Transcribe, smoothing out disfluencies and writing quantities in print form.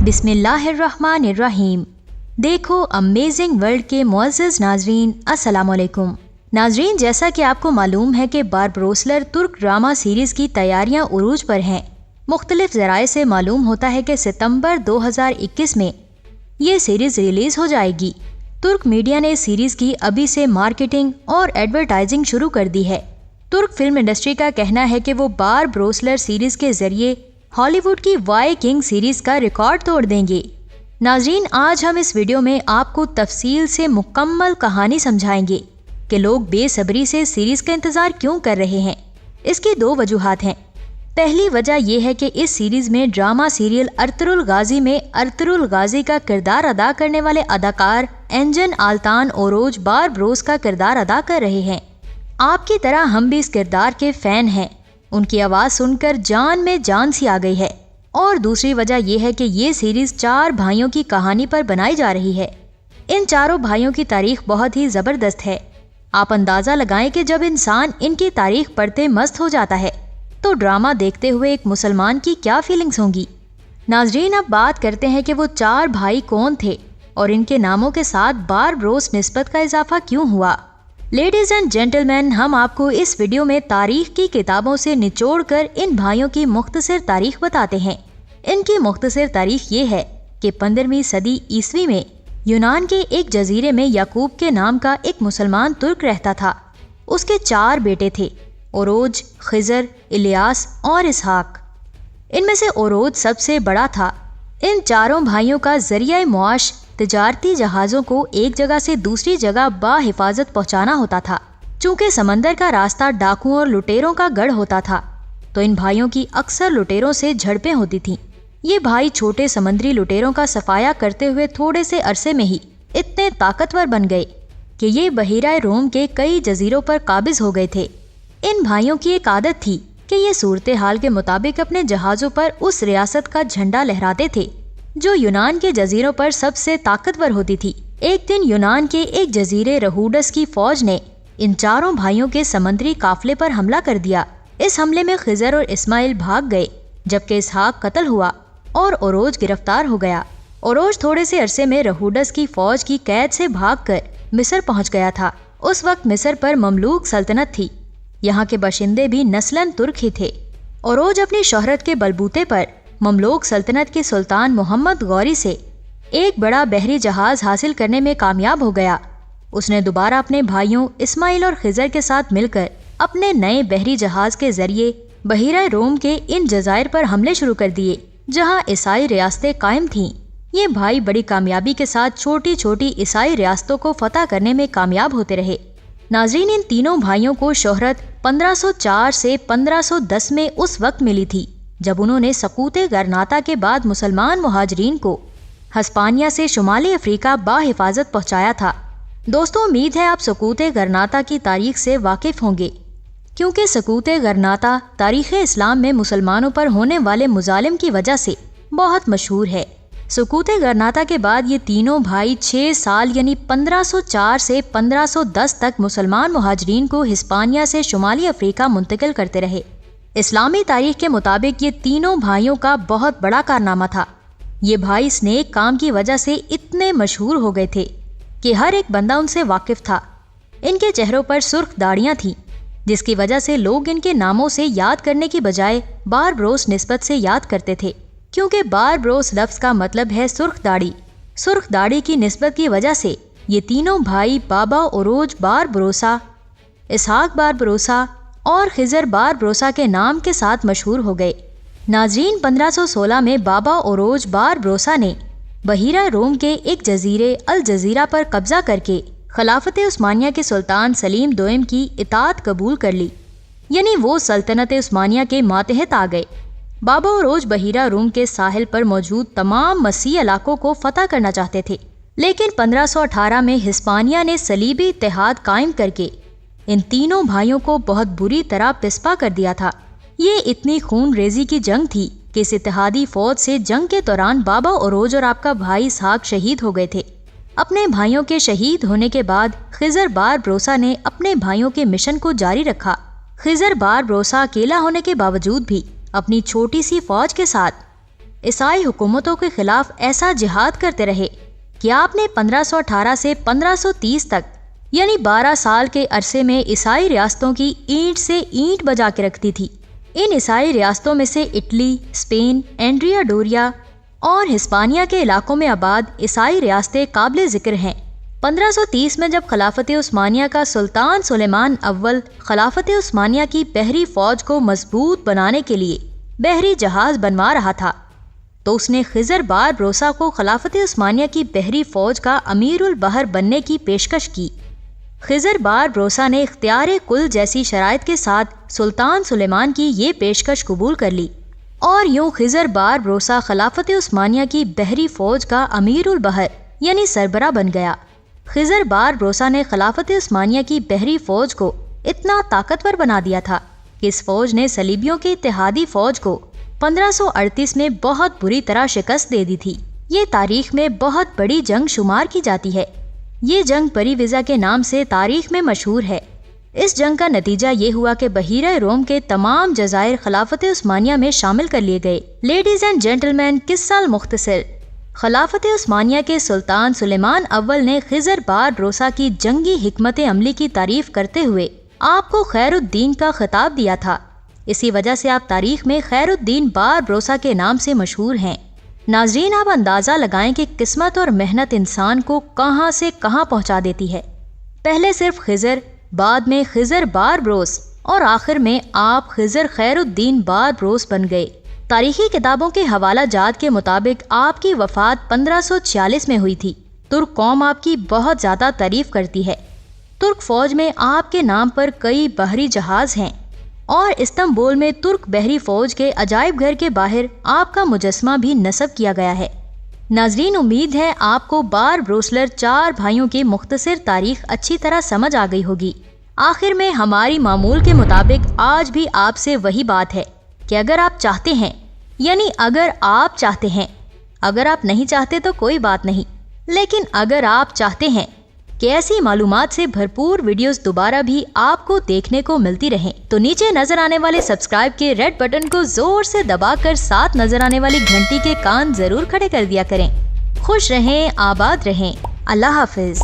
بسم اللہ الرحمن الرحیم۔ دیکھو امیزنگ ورلڈ کے معزز ناظرین، السلام علیکم۔ ناظرین، جیسا کہ آپ کو معلوم ہے کہ باربروسلر ترک ڈرامہ سیریز کی تیاریاں عروج پر ہیں۔ مختلف ذرائع سے معلوم ہوتا ہے کہ ستمبر 2021 میں یہ سیریز ریلیز ہو جائے گی۔ ترک میڈیا نے سیریز کی ابھی سے مارکیٹنگ اور ایڈورٹائزنگ شروع کر دی ہے۔ ترک فلم انڈسٹری کا کہنا ہے کہ وہ باربروسلر سیریز کے ذریعے ہالی ووڈ کی وائی کنگ سیریز کا ریکارڈ توڑ دیں گے۔ ناظرین، آج ہم اس ویڈیو میں آپ کو تفصیل سے مکمل کہانی سمجھائیں گے کہ لوگ بے صبری سے سیریز کا انتظار کیوں کر رہے ہیں۔ اس کی دو وجوہات ہیں۔ پہلی وجہ یہ ہے کہ اس سیریز میں ڈرامہ سیریل ارطغرل غازی میں ارطغرل غازی کا کردار ادا کرنے والے اداکار انجن آلتان اوروج باربروس کا کردار ادا کر رہے ہیں۔ آپ کی طرح ہم بھی اس کردار کے فین ہیں۔ ان کی آواز سن کر جان میں جان سی آ گئی ہے۔ اور دوسری وجہ یہ ہے کہ یہ سیریز 4 بھائیوں کی کہانی پر بنائی جا رہی ہے۔ ان چاروں بھائیوں کی تاریخ بہت ہی زبردست ہے۔ آپ اندازہ لگائیں کہ جب انسان ان کی تاریخ پڑھتے مست ہو جاتا ہے تو ڈرامہ دیکھتے ہوئے ایک مسلمان کی کیا فیلنگز ہوں گی۔ ناظرین، اب بات کرتے ہیں کہ وہ 4 بھائی کون تھے اور ان کے ناموں کے ساتھ باربروس نسبت کا اضافہ کیوں ہوا۔ لیڈیز اینڈ جینٹلمین، ہم آپ کو اس ویڈیو میں تاریخ کی کتابوں سے نچوڑ کر ان بھائیوں کی مختصر تاریخ بتاتے ہیں۔ ان کی مختصر تاریخ یہ ہے کہ 15ویں صدی عیسوی میں یونان کے ایک جزیرے میں یعقوب کے نام کا ایک مسلمان ترک رہتا تھا۔ اس کے 4 بیٹے تھے، اوروج، خضر، الیاس اور اسحاق۔ ان میں سے اوروج سب سے بڑا تھا۔ ان چاروں بھائیوں کا ذریعہ معاش تجارتی جہازوں کو ایک جگہ سے دوسری جگہ باحفاظت پہنچانا ہوتا تھا۔ چونکہ سمندر کا راستہ ڈاکوؤں اور لٹیروں کا گڑھ ہوتا تھا تو ان بھائیوں کی اکثر لٹیروں سے جھڑپیں ہوتی تھیں۔ یہ بھائی چھوٹے سمندری لٹیروں کا صفایا کرتے ہوئے تھوڑے سے عرصے میں ہی اتنے طاقتور بن گئے کہ یہ بحیرہ روم کے کئی جزیروں پر قابض ہو گئے تھے۔ ان بھائیوں کی ایک عادت تھی کہ یہ صورتحال کے مطابق اپنے جہازوں پر اس ریاست کا جھنڈا لہراتے تھے جو یونان کے جزیروں پر سب سے طاقتور ہوتی تھی۔ ایک دن یونان کے ایک جزیرے رہوڈس کی فوج نے ان چاروں بھائیوں کے سمندری قافلے پر حملہ کر دیا۔ اس حملے میں خضر اور اسماعیل بھاگ گئے جبکہ اسحاق قتل ہوا اور اوروج گرفتار ہو گیا۔ اوروج تھوڑے سے عرصے میں رہوڈس کی فوج کی قید سے بھاگ کر مصر پہنچ گیا تھا۔ اس وقت مصر پر مملوک سلطنت تھی۔ یہاں کے باشندے بھی نسلاً ترک ہی تھے۔ اوروج اپنی شہرت کے بلبوتے پر مملوک سلطنت کے سلطان محمد غوری سے ایک بڑا بحری جہاز حاصل کرنے میں کامیاب ہو گیا۔ اس نے دوبارہ اپنے بھائیوں اسماعیل اور خضر کے ساتھ مل کر اپنے نئے بحری جہاز کے ذریعے بحیرہ روم کے ان جزائر پر حملے شروع کر دیے جہاں عیسائی ریاستیں قائم تھیں۔ یہ بھائی بڑی کامیابی کے ساتھ چھوٹی چھوٹی عیسائی ریاستوں کو فتح کرنے میں کامیاب ہوتے رہے۔ ناظرین، ان تینوں بھائیوں کو شہرت 1504 سے 1510 میں اس وقت ملی تھی جب انہوں نے سقوط غرناطہ کے بعد مسلمان مہاجرین کو ہسپانیہ سے شمالی افریقہ باحفاظت پہنچایا تھا۔ دوستوں، امید ہے آپ سقوط غرناطہ کی تاریخ سے واقف ہوں گے کیونکہ سقوط غرناطہ تاریخ اسلام میں مسلمانوں پر ہونے والے مظالم کی وجہ سے بہت مشہور ہے۔ سقوط غرناطہ کے بعد یہ تینوں بھائی 6 سال یعنی 1504 سے 1510 تک مسلمان مہاجرین کو ہسپانیہ سے شمالی افریقہ منتقل کرتے رہے۔ اسلامی تاریخ کے مطابق یہ تینوں بھائیوں کا بہت بڑا کارنامہ تھا۔ یہ بھائی اس نیک کام کی وجہ سے اتنے مشہور ہو گئے تھے کہ ہر ایک بندہ ان سے واقف تھا۔ ان کے چہروں پر سرخ داڑیاں تھیں جس کی وجہ سے لوگ ان کے ناموں سے یاد کرنے کی بجائے باربروس نسبت سے یاد کرتے تھے کیونکہ باربروس لفظ کا مطلب ہے سرخ داڑھی۔ سرخ داڑھی کی نسبت کی وجہ سے یہ تینوں بھائی بابا اوروج باربروسا، اسحاق باربروسا اور خضر باربروسا کے نام کے ساتھ مشہور ہو گئے۔ ناظرین، 1516 میں بابا اوروج باربروسا نے بحیرہ روم کے ایک جزیرے الجزیرہ پر قبضہ کر کے خلافت عثمانیہ کے سلطان سلیم دوئم کی اطاعت قبول کر لی، یعنی وہ سلطنت عثمانیہ کے ماتحت آ گئے۔ بابا اوروج بحیرہ روم کے ساحل پر موجود تمام مسیح علاقوں کو فتح کرنا چاہتے تھے، لیکن 1518 میں ہسپانیہ نے صلیبی اتحاد قائم کر کے ان تینوں بھائیوں کو بہت بری طرح پسپا کر دیا تھا۔ یہ اتنی خون ریزی کی جنگ تھی کہ اس اتحادی فوج سے جنگ کے دوران بابا اوروج اور آپ کا بھائی اسحاق شہید ہو گئے تھے۔ اپنے بھائیوں کے شہید ہونے کے بعد خضر باربروسا نے اپنے بھائیوں کے مشن کو جاری رکھا۔ خضر باربروسا اکیلا ہونے کے باوجود بھی اپنی چھوٹی سی فوج کے ساتھ عیسائی حکومتوں کے خلاف ایسا جہاد کرتے رہے کہ آپ نے 1518 سے 1530 تک یعنی 12 سال کے عرصے میں عیسائی ریاستوں کی اینٹ سے اینٹ بجا کے رکھ دی تھی۔ ان عیسائی ریاستوں میں سے اٹلی، اسپین، اینڈریا ڈوریا اور ہسپانیہ کے علاقوں میں آباد عیسائی ریاستیں قابل ذکر ہیں۔ 1530 میں جب خلافت عثمانیہ کا سلطان سلیمان اول خلافت عثمانیہ کی بحری فوج کو مضبوط بنانے کے لیے بحری جہاز بنوا رہا تھا تو اس نے خضر باربروسا کو خلافت عثمانیہ کی بحری فوج کا امیر البحر بننے کی پیشکش کی۔ خضر باربروسا نے اختیار کل جیسی شرائط کے ساتھ سلطان سلیمان کی یہ پیشکش قبول کر لی اور یوں خضر باربروسا خلافت عثمانیہ کی بحری فوج کا امیر البحر یعنی سربراہ بن گیا۔ خضر باربروسا نے خلافت عثمانیہ کی بحری فوج کو اتنا طاقتور بنا دیا تھا کہ اس فوج نے صلیبیوں کی اتحادی فوج کو 1538 میں بہت بری طرح شکست دے دی تھی۔ یہ تاریخ میں بہت بڑی جنگ شمار کی جاتی ہے۔ یہ جنگ پری ویزا کے نام سے تاریخ میں مشہور ہے۔ اس جنگ کا نتیجہ یہ ہوا کہ بحیرہ روم کے تمام جزائر خلافت عثمانیہ میں شامل کر لیے گئے۔ لیڈیز اینڈ جینٹلمین، قصہ المختصر، خلافت عثمانیہ کے سلطان سلیمان اول نے خضر باربروسا کی جنگی حکمت عملی کی تعریف کرتے ہوئے آپ کو خیر الدین کا خطاب دیا تھا۔ اسی وجہ سے آپ تاریخ میں خیر الدین باربروسا کے نام سے مشہور ہیں۔ ناظرین، آپ اندازہ لگائیں کہ قسمت اور محنت انسان کو کہاں سے کہاں پہنچا دیتی ہے۔ پہلے صرف خضر، بعد میں خضر باربروس اور آخر میں آپ خضر خیر الدین باربروس بن گئے۔ تاریخی کتابوں کے حوالہ جات کے مطابق آپ کی وفات 1546 میں ہوئی تھی۔ ترک قوم آپ کی بہت زیادہ تعریف کرتی ہے۔ ترک فوج میں آپ کے نام پر کئی بحری جہاز ہیں اور استنبول میں ترک بحری فوج کے عجائب گھر کے باہر آپ کا مجسمہ بھی نصب کیا گیا ہے۔ ناظرین، امید ہے آپ کو باربروسلر 4 بھائیوں کی مختصر تاریخ اچھی طرح سمجھ آ گئی ہوگی۔ آخر میں ہماری معمول کے مطابق آج بھی آپ سے وہی بات ہے کہ اگر آپ چاہتے ہیں، یعنی اگر آپ چاہتے ہیں، اگر آپ نہیں چاہتے تو کوئی بات نہیں، لیکن اگر آپ چاہتے ہیں کہ ایسی معلومات سے بھرپور ویڈیوز دوبارہ بھی آپ کو دیکھنے کو ملتی رہیں تو نیچے نظر آنے والے سبسکرائب کے ریڈ بٹن کو زور سے دبا کر ساتھ نظر آنے والی گھنٹی کے کان ضرور کھڑے کر دیا کریں۔ خوش رہیں، آباد رہیں، اللہ حافظ۔